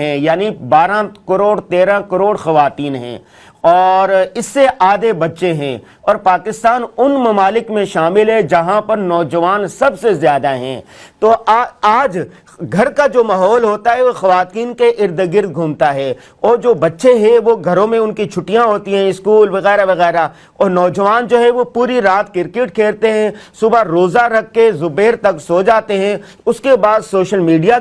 ہیں، یعنی 12 کروڑ 13 کروڑ خواتین ہیں اور اس سے آدھے بچے ہیں، اور پاکستان ان ممالک میں شامل ہے جہاں پر نوجوان سب سے زیادہ ہیں۔ تو آج گھر کا جو ماحول ہوتا ہے وہ خواتین کے ارد گرد گھومتا ہے، اور جو بچے ہیں وہ گھروں میں ان کی چھٹیاں ہوتی ہیں اسکول وغیرہ وغیرہ، اور نوجوان جو ہے وہ پوری رات کرکٹ کھیلتے ہیں، صبح روزہ رکھ کے دیر تک سو جاتے ہیں، اس کے بعد سوشل میڈیا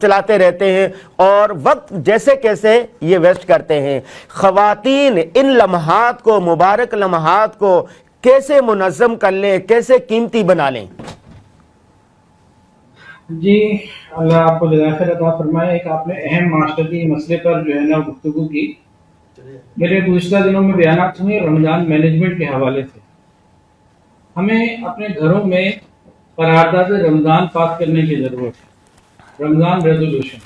چلاتے رہتے ہیں اور وقت جیسے کیسے یہ ویسٹ کرتے ہیں۔ خواتین ان لمحات کو، مبارک لمحات کو کیسے منظم کر لیں، کیسے قیمتی بنا لیں؟ جی، اللہ آپ کو جزائے خیر عطا فرمائے۔ ایک آپ نے اہم معاشرتی مسئلے پر جو ہے نا گفتگو کی۔ میرے گزشتہ دنوں میں بیانات ہوئے رمضان مینجمنٹ کے حوالے سے۔ ہمیں اپنے گھروں میں قرارداد رمضان پاس کرنے کی ضرورت ہے۔ رمضان ریزولوشن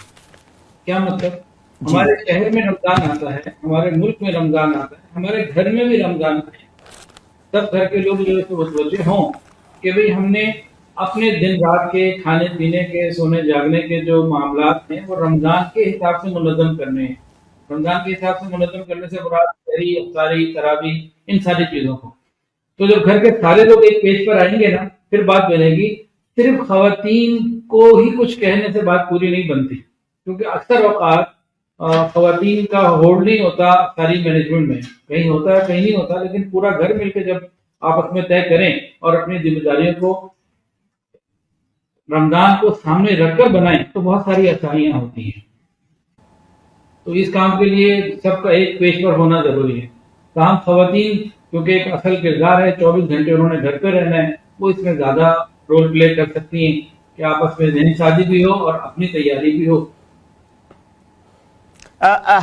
کیا مطلب؟ ہمارے شہر میں رمضان آتا ہے، ہمارے ملک میں رمضان آتا ہے، ہمارے گھر میں بھی رمضان آتا ہے۔ سب گھر کے لوگ جو متوجہ ہوں کہ بھئی ہم نے اپنے دن رات کے کھانے پینے کے، سونے جاگنے کے جو معاملات ہیں وہ رمضان کے حساب سے منظم کرنے ہیں۔ رمضان کے حساب سے منظم کرنے سے مراد سحری، افطاری، تراویح، ان ساری چیزوں کو۔ تو جب گھر کے سارے لوگ ایک پیج پر آئیں گے نا، پھر بات بنے گی۔ صرف خواتین کو ہی کچھ کہنے سے بات پوری نہیں بنتی، کیونکہ اکثر اوقات خواتین کا ہولڈ نہیں ہوتا ساری مینجمنٹ میں، کہیں ہوتا ہے کہیں نہیں ہوتا، لیکن پورا گھر مل کے جب آپس میں طے کریں اور اپنی ذمہ داریوں کو رمضان کو سامنے رکھ کر بنائیں تو بہت ساری آسانیاں ہوتی ہیں۔ تو اس کام کے لیے سب کا ایک پیج پر ہونا ضروری ہے۔ تاہم خواتین کیونکہ ایک اصل کردار ہے، 24 گھنٹے انہوں نے گھر پہ رہنا ہے، وہ اس میں زیادہ رول پلے کر سکتی ہیں کہ آپس میں ذہنی سازی بھی ہو اور اپنی تیاری بھی ہو۔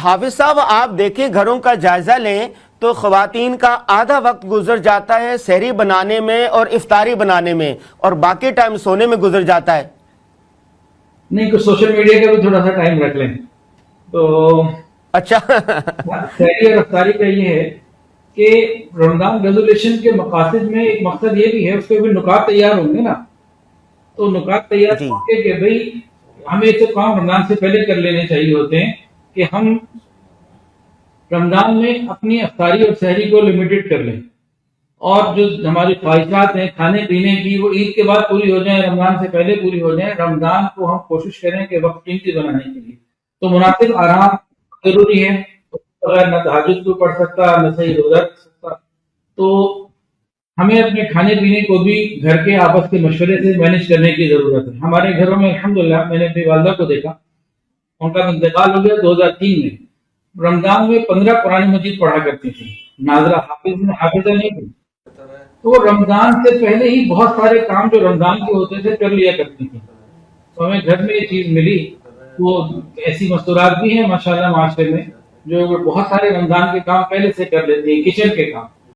حافظ صاحب، آپ دیکھیں گھروں کا جائزہ لیں تو خواتین کا آدھا وقت گزر جاتا ہے سحری بنانے میں اور افطاری بنانے میں، اور باقی ٹائم سونے میں گزر جاتا ہے۔ نہیں، کچھ سوشل میڈیا کا بھی تھوڑا سا ٹائم رکھ لیں تو اچھا سحری اور افطاری کا یہ ہے کہ رمضان ریزولوشن کے مقاصد میں ایک مقصد یہ بھی ہے، اس کے بھی نکات تیار ہوں گے نا، تو نکات تیار ہوں گے کہ بھئی ہمیں تو کام رمضان سے پہلے کر لینے چاہیے ہوتے ہیں کہ ہم رمضان میں اپنی افطاری اور سحری کو لمیٹڈ کر لیں، اور جو ہماری خواہشات ہیں کھانے پینے کی وہ عید کے بعد پوری ہو جائیں، رمضان سے پہلے پوری ہو جائیں۔ رمضان کو ہم کوشش کریں کہ وقت قیمتی بنانے کے لیے تو مناسب آرام ضروری ہے۔ بغیر نہ تہجد کو پڑھ سکتا، نہ صحیح روزہ رکھ سکتا، تو ہمیں اپنے کھانے پینے کو بھی گھر کے آپس کے مشورے سے مینج کرنے کی ضرورت ہے۔ ہمارے گھروں میں الحمدللہ میں نے اپنی والدہ کو دیکھا، ان کا انتقال ہو گیا 2003 میں۔ رمضان میں 15 قرآن مجید پڑھا کرتی تھی، ناظرہ حافظہ نہیں تھی، تو رمضان سے پہلے ہی بہت سارے کام جو رمضان کے ہوتے تھے کر لیا کرتی تھی۔ تو ہمیں گھر میں یہ چیز ملی۔ وہ ایسی مستورات بھی ہیں ماشاءاللہ معاشرے میں جو بہت سارے رمضان کے کام پہلے سے کر لیتی ہیں، کچن کے کام۔